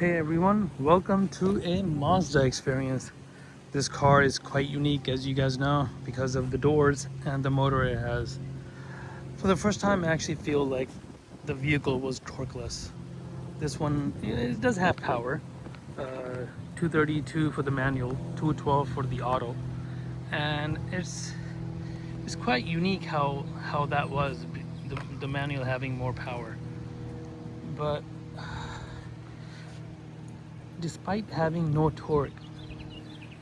Hey everyone, welcome to a Mazda experience. This car is quite unique, as you guys know, because of the doors and the motor it has. For the first time, I actually feel like the vehicle was torqueless. This one, it does have power. 232 for the manual, 212 for the auto. And it's quite unique how that was, the manual having more power. But despite having no torque,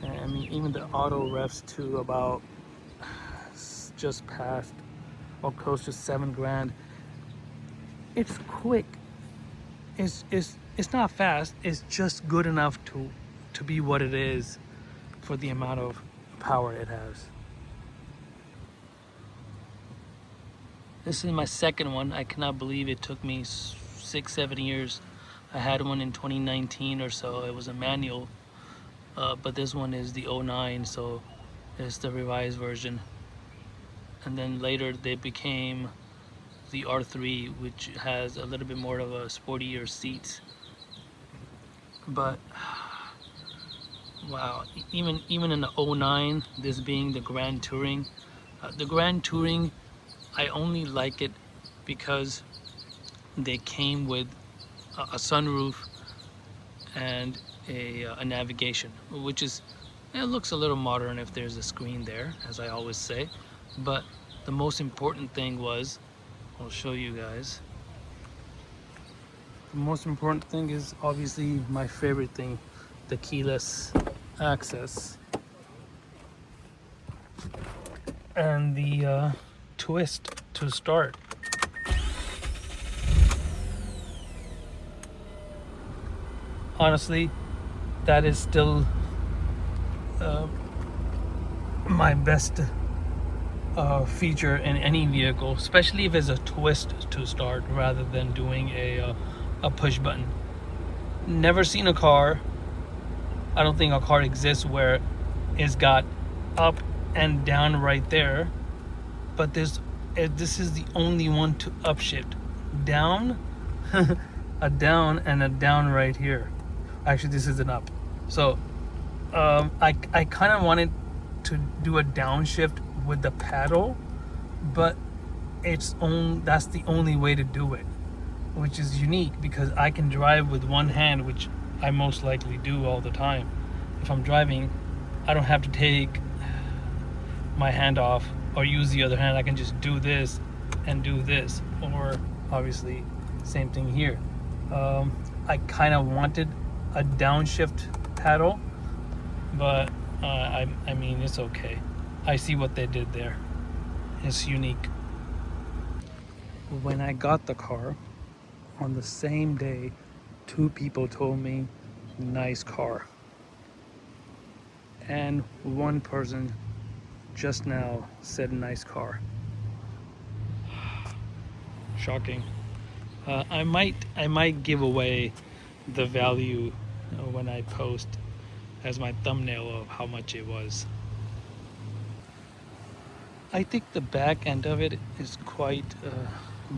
I mean, even the auto revs to about just past or close to 7 grand. It's quick. It's not fast. It's just good enough to be what it is for the amount of power it has. This is my second one. I cannot believe it took me 6-7 years. I had one in 2019 or so. It was a manual, but this one is the 09, so it's the revised version. And then later they became the R3, which has a little bit more of a sportier seats. But wow, even in the 09, this being the Grand Touring, the Grand Touring, I only like it because they came with a sunroof and a navigation, which is, it looks a little modern if there's a screen there, as I always say. But the most important thing was, I'll show you guys. The most important thing is obviously my favorite thing, the keyless access and the twist to start. Honestly, that is still my best feature in any vehicle, especially if it's a twist to start rather than doing a push button. Never seen a car, I don't think a car exists where it's got up and down right there, but this is the only one to upshift. Down, a down and a down right here. Actually, this is an up. So I kind of wanted to do a downshift with the paddle, but that's the only way to do it, which is unique because I can drive with one hand, which I most likely do all the time. If I'm driving, I don't have to take my hand off or use the other hand. I can just do this and do this, or obviously same thing here. I kind of wanted a downshift paddle, but I mean, it's okay. I see what they did there. It's unique. When I got the car, on the same day, 2 people told me, nice car. And 1 person just now said, nice car. Shocking. I might give away the value when I post as my thumbnail of how much it was. I think the back end of it is quite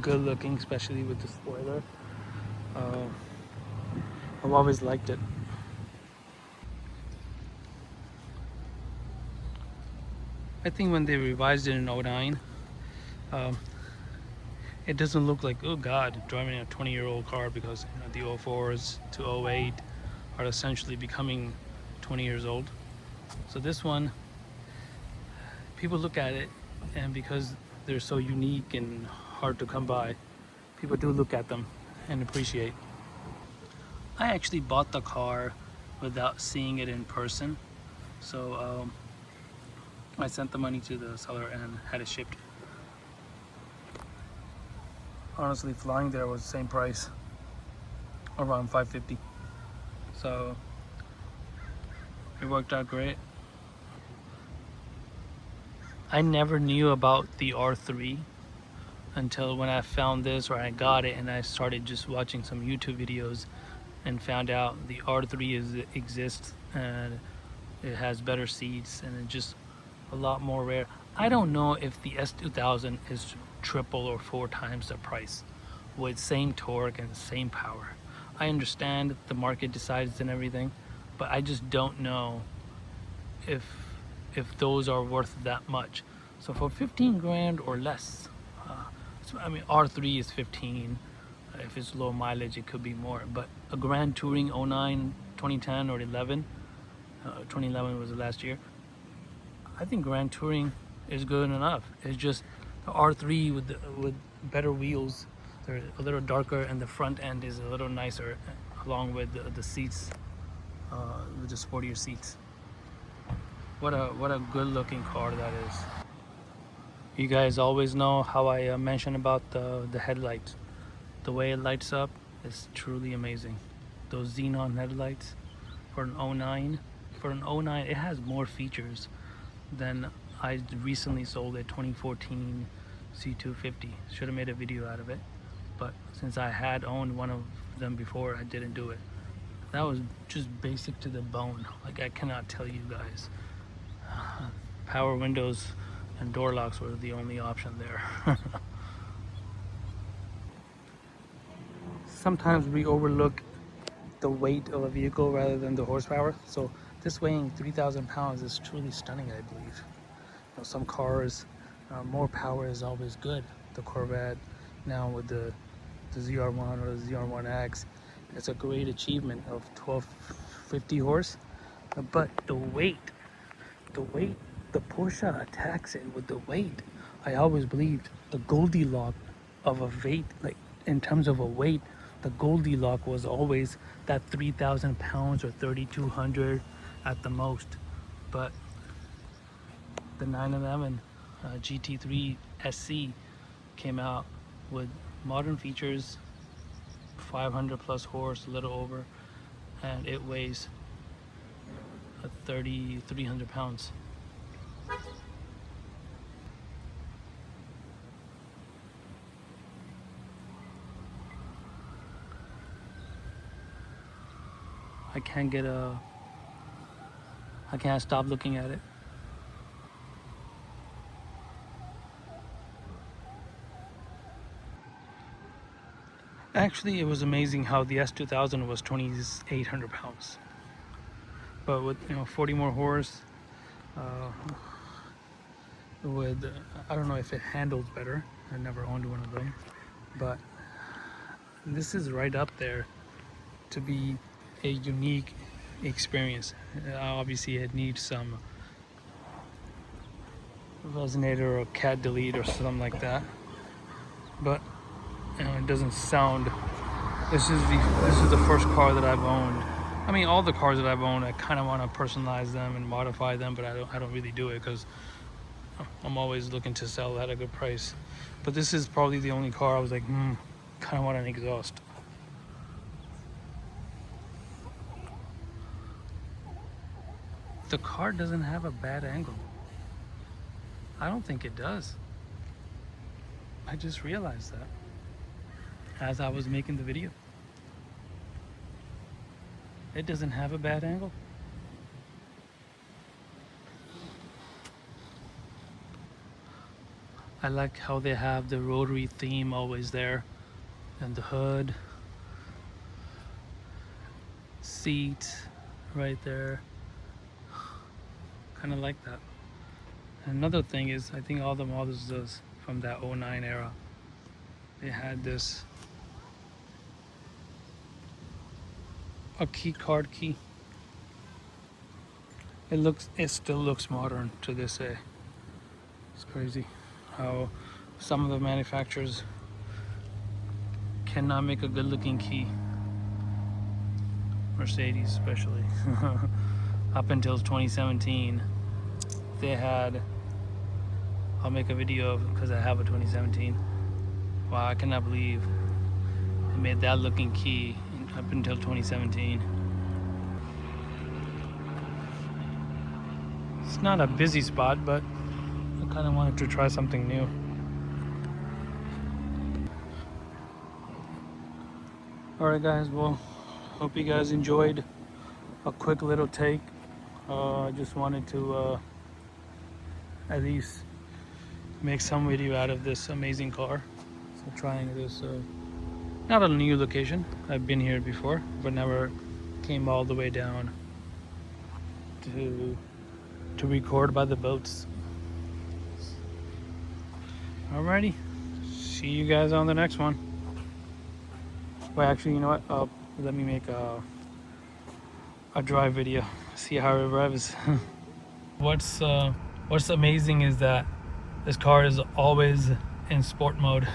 good looking, especially with the spoiler. I've always liked it. I think when they revised it in 09, it doesn't look like, oh god, driving a 20-year-old car, because the 04s to 08 are essentially becoming 20 years old. So this one, people look at it, and because they're so unique and hard to come by, people do look at them and appreciate. I actually bought the car without seeing it in person, so I sent the money to the seller and had it shipped. Honestly, flying there was the same price, around $550. So it worked out great. I never knew about the R3 until when I found this, or I got it, and I started just watching some YouTube videos and found out the R3 exists, and it has better seats and it's just a lot more rare. I don't know if the S2000 is triple or 4 times the price with same torque and same power. I understand the market decides and everything, but I just don't know if those are worth that much. So for 15 grand or less, so, I mean, R3 is 15. If it's low mileage, it could be more. But a Grand Touring 09, 2010, or 11, 2011 was the last year. I think Grand Touring is good enough. It's just the R3 with better wheels. They're a little darker, and the front end is a little nicer, along with the seats, with the sportier seats. What a good looking car that is. You guys always know how I mention about the headlights. The way it lights up is truly amazing. Those xenon headlights for an 09. For an 09, it has more features than I recently sold a 2014 C250. Should have made a video out of it, but since I had owned one of them before, I didn't do it. That was just basic to the bone. Like, I cannot tell you guys. Power windows and door locks were the only option there. Sometimes we overlook the weight of a vehicle rather than the horsepower. So this weighing 3,000 pounds is truly stunning, I believe. You know, some cars, more power is always good. The Corvette, now with the ZR1 or the ZR1X, it's a great achievement of 1250 horse. But the weight, the Porsche attacks it with the weight. I always believed the Goldilocks of a weight, like in terms of a weight, the Goldilocks was always that 3,000 pounds or 3,200 at the most. But the 911 GT3 SC came out with modern features, 500 plus horse, a little over, and it weighs 3,300 pounds. I can't stop looking at it. Actually, it was amazing how the S2000 was 2,800 pounds. But with 40 more horse, with I don't know if it handles better. I never owned one of them, but this is right up there to be a unique experience. Obviously, it needs some resonator or cat delete or something like that, but it doesn't sound. This is the first car that I've owned. I mean, all the cars that I've owned, I kind of want to personalize them and modify them, but I don't really do it because I'm always looking to sell at a good price. But this is probably the only car I was like, kind of want an exhaust. The car doesn't have a bad angle. I don't think it does. I just realized that as I was making the video. It doesn't have a bad angle. I like how they have the rotary theme always there, and the hood, seat right there. Kind of like that. Another thing is, I think all the models does from that 09 era, they had this a key card key. It still looks modern to this day. It's crazy how some of the manufacturers cannot make a good looking key. Mercedes especially. Up until 2017 they had, I'll make a video of, because I have a 2017. Wow, I cannot believe they made that looking key up until 2017. It's not a busy spot, but I kind of wanted to try something new. Alright guys, well, hope you guys enjoyed a quick little take. I just wanted to at least make some video out of this amazing car. So trying this Not a new location. I've been here before, but never came all the way down to record by the boats. Alrighty, see you guys on the next one. Well, actually, you know what? Let me make a drive video. See how it revs. What's amazing is that this car is always in sport mode.